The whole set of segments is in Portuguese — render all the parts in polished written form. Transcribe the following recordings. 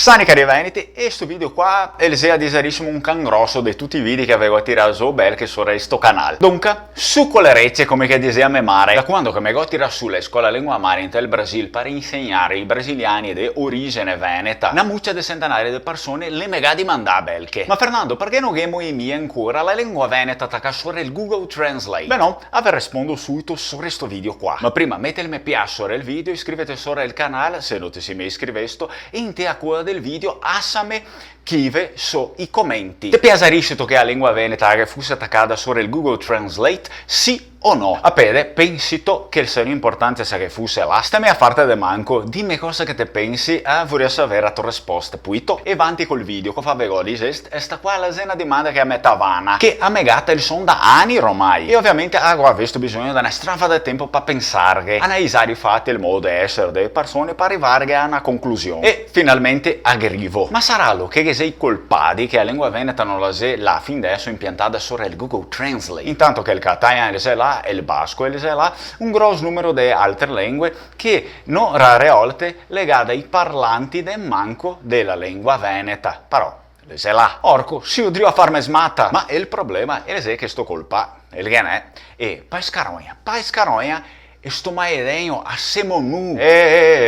Sani cari veneti, e sto video qua è a disarissimo un can grosso di tutti i video che avevo tirato su belche su questo canale. Dunque, su con le recce come che disea me mare, da quando che me go tira su la scuola lingua mare in tel Brasil per insegnare i brasiliani di origine veneta, una muccia di centinaia di persone le mega dimanda belche. Ma Fernando, perché non gemo i miei ancora la lingua veneta attacca su il Google Translate? Beh no, vi rispondo subito su questo video qua. Ma prima metti il mi piace sopra il video, iscrivete sopra il canale se non ti sei mai iscrivesto e in te a cuore del video assame chive so i commenti. Ti piacerebbe che la lingua veneta che fosse attaccata sopra il Google Translate? Sì o no? Appede, pensi tu che il segno importante sia che fosse là? Stammi a farti de manco, dimmi cosa che te pensi e vorrei sapere la tua risposta. Puito, e avanti col video, che fa vegodi e sta qua la zena domanda che a me tavana, che a me gatta il son da anni ormai. E ovviamente ho visto bisogno di una strafa del tempo per pensare, analizzare i fatti e il modo di essere delle persone per arrivare a una conclusione. E finalmente arrivo. Ma sarà lo che sei colpati che la lingua veneta non la sei là fin adesso impiantata sopra il Google Translate? Intanto che il catalano le sei là e il basco e le sei là un grosso numero di altre lingue che non rare volte legate ai parlanti del manco della lingua veneta. Però le sei là. Orco, si udrio a farmi smatta. Ma il problema è che sto colpa, il che è, e paescaronha e sto maedegno a semo nu.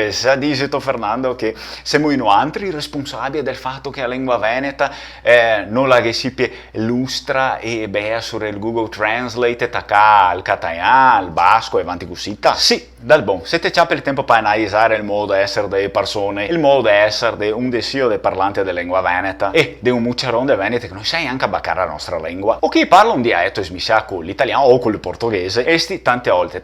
Sa dice Fernando che siamo in altri responsabili del fatto che la lingua veneta non la che si illustra e bea sur il Google Translate tacca al catalano, al basco e avanti così. Sì, dal buon, se te c'è il tempo per analizzare il modo di essere delle persone, il modo di essere di un desio dei parlanti della lingua veneta e di un mucciarone di venete che non sai anche abbaccare la nostra lingua, o chi parla un dialetto e smiscia con l'italiano o con il portoghese, esti tante volte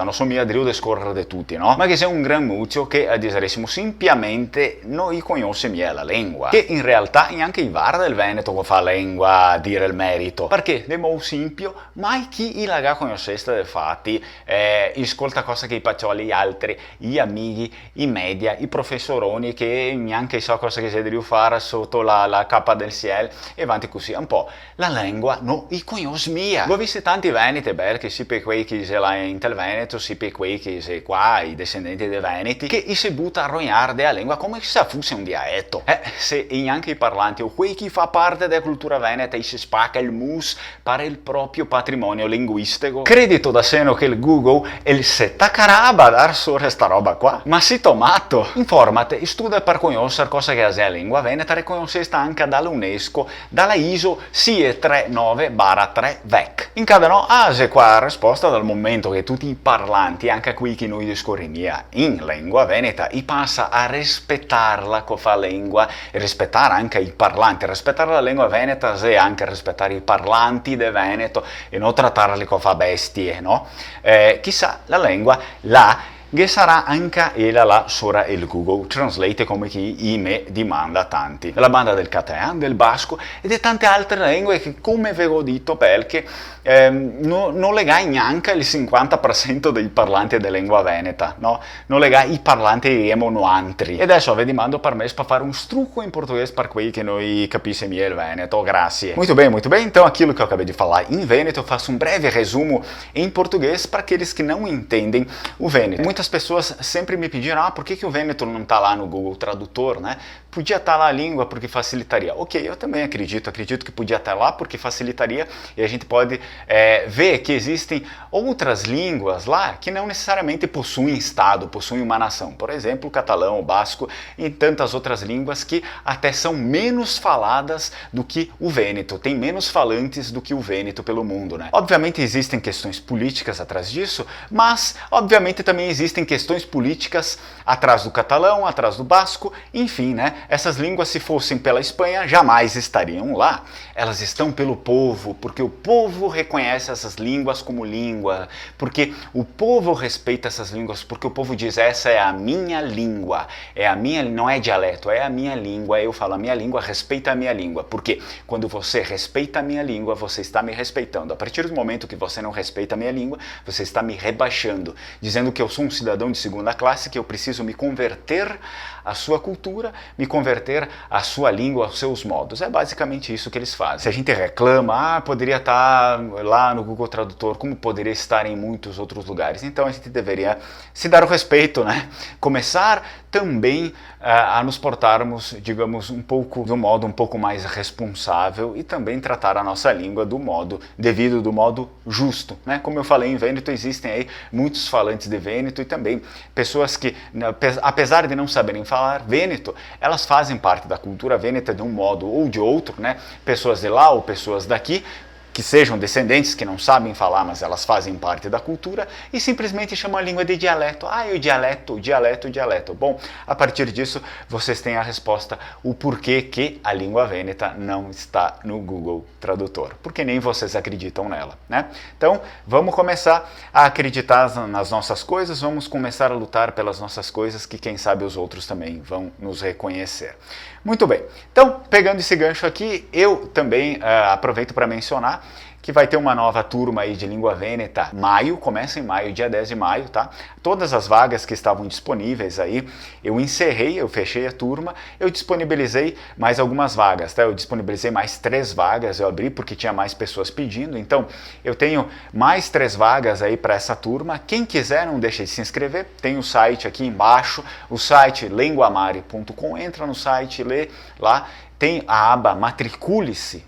non sono mia driu di scorrere di tutti, no? Ma che sei un gran muccio che a disarissimo semplicemente non conosce mia la lingua, che in realtà neanche i var del Veneto che fa la lingua a dire il merito, perché di modo sempio mai chi i laga conoscesse dei fatti ascolta cose che i paccioli gli altri, gli amici, i media, i professoroni che neanche so cosa che si deve fare sotto la cappa del cielo e avanti così un po'. La lingua non i conosce mia. Ho visto tanti veneti beh, che si per quei che se la in tel Veneto, si per quei che se qua, i discendenti dei veneti, che si butta a rognare della lingua come se fosse un dialetto. Se neanche i parlanti o quei chi fa parte della cultura veneta e si spacca il mus per il proprio patrimonio linguistico, credito da seno che il Google è il settacaraba dar sopra sta roba qua. Ma si tomato! Informate e studia per conoscere cosa che è la lingua veneta riconoscesta anche dall'UNESCO, dalla ISO SIE 39/3 VEC. In cada no, se qua la risposta dal momento che tutti i parlanti, anche qui che noi discorrimia in lingua veneta, i passa a rispettarla co fa lingua e rispettare anche i parlanti. Rispettare la lingua veneta è anche rispettare i parlanti de Veneto e non trattarli co fa bestie, no? Chissà, la lingua che sarà anche la sopra il Google Translate come chi me dimanda tanti. La banda del catalano, del basco e di tante altre lingue che come ve ho detto perché non legai neanche il 50% dei parlanti della lingua veneta, no? Non legai i parlanti di monoantri. E adesso vi dimando per me per fare un trucco in portoghese per quelli che noi capissimo il Veneto, grazie. Molto bene, então aquilo che acabei di falar in Veneto faço un breve resumo in portoghese para aqueles que não entendem o Veneto. Muitas pessoas sempre me pediram, por que o Veneto não está lá no Google Tradutor, né? Podia estar lá a língua porque facilitaria. Ok, eu também acredito que podia estar lá porque facilitaria e a gente pode ver que existem outras línguas lá que não necessariamente possuem estado, possuem uma nação. Por exemplo, o catalão, o basco e tantas outras línguas que até são menos faladas do que o Veneto, tem menos falantes do que o Veneto pelo mundo, né? Obviamente existem questões políticas atrás disso, mas obviamente também existem questões políticas atrás do catalão, atrás do basco, enfim, né? Essas línguas, se fossem pela Espanha, jamais estariam lá. Elas estão pelo povo, porque o povo reconhece essas línguas como língua, porque o povo respeita essas línguas, porque o povo diz, essa é a minha língua, não é dialeto, é a minha língua, eu falo a minha língua, respeita a minha língua, porque quando você respeita a minha língua, você está me respeitando. A partir do momento que você não respeita a minha língua, você está me rebaixando, dizendo que eu sou um cidadão de segunda classe que eu preciso me converter à sua cultura, me converter à sua língua, aos seus modos. É basicamente isso que eles fazem. Se a gente reclama, poderia estar lá no Google Tradutor, como poderia estar em muitos outros lugares. Então a gente deveria se dar o respeito, né? Começar também a nos portarmos, digamos, de um modo um pouco mais responsável e também tratar a nossa língua do modo devido, do modo justo, né? Como eu falei, em Vêneto existem aí muitos falantes de Vêneto e também pessoas que, apesar de não saberem falar Vêneto, elas fazem parte da cultura vêneta de um modo ou de outro, né? Pessoas de lá ou pessoas daqui, que sejam descendentes, que não sabem falar, mas elas fazem parte da cultura, e simplesmente chamam a língua de dialeto. O dialeto, o dialeto, o dialeto. Bom, a partir disso, vocês têm a resposta, o porquê que a língua vêneta não está no Google Tradutor, porque nem vocês acreditam nela, né? Então, vamos começar a acreditar nas nossas coisas, vamos começar a lutar pelas nossas coisas, que quem sabe os outros também vão nos reconhecer. Muito bem, então, pegando esse gancho aqui, eu também aproveito para mencionar que vai ter uma nova turma aí de língua vêneta, começa em maio, dia 10 de maio, tá? Todas as vagas que estavam disponíveis aí, eu fechei a turma, eu disponibilizei mais algumas vagas, tá? Eu disponibilizei mais 3 vagas, eu abri porque tinha mais pessoas pedindo, então eu tenho mais 3 vagas aí para essa turma. Quem quiser, não deixe de se inscrever, tem o site aqui embaixo, o site lenguamare.com, entra no site, lê lá, tem a aba matricule-se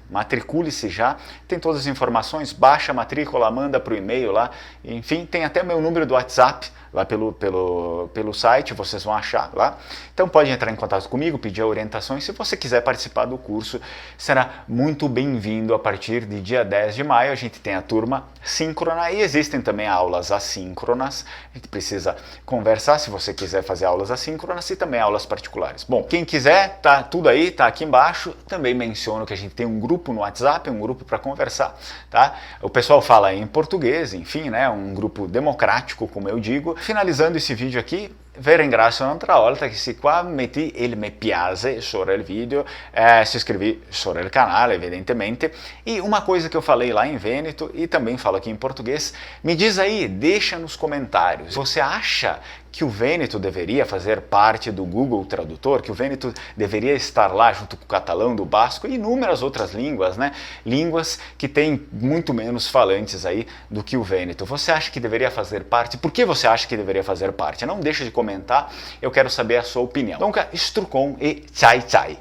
já, tem todas as informações, baixa a matrícula, manda para o e-mail lá, enfim, tem até meu número do WhatsApp lá pelo site, vocês vão achar lá. Então pode entrar em contato comigo, pedir orientações. Se você quiser participar do curso, será muito bem-vindo a partir de dia 10 de maio. A gente tem a turma síncrona e existem também aulas assíncronas. A gente precisa conversar se você quiser fazer aulas assíncronas e também aulas particulares. Bom, quem quiser, tá tudo aí, tá aqui embaixo. Também menciono que a gente tem um grupo no WhatsApp, um grupo para conversar, tá? O pessoal fala em português, enfim, né? Un grupo democrático, come eu dico. Finalizzando esse vídeo aqui, vi ringrazio un'altra volta che se qua metti il mi piace sopra il video, se iscrevi sopra il canale, evidentemente. E uma coisa que eu falei lá em Vêneto e também falo aqui em português, me diz aí, deixa nos comentários, você acha que o Vêneto deveria fazer parte do Google Tradutor, que o Vêneto deveria estar lá junto com o catalão, do basco e inúmeras outras línguas, né? Línguas que têm muito menos falantes aí do que o Vêneto. Você acha que deveria fazer parte? Por que você acha que deveria fazer parte? Não deixa de comentar, eu quero saber a sua opinião. Então, strucon e tchai tchai!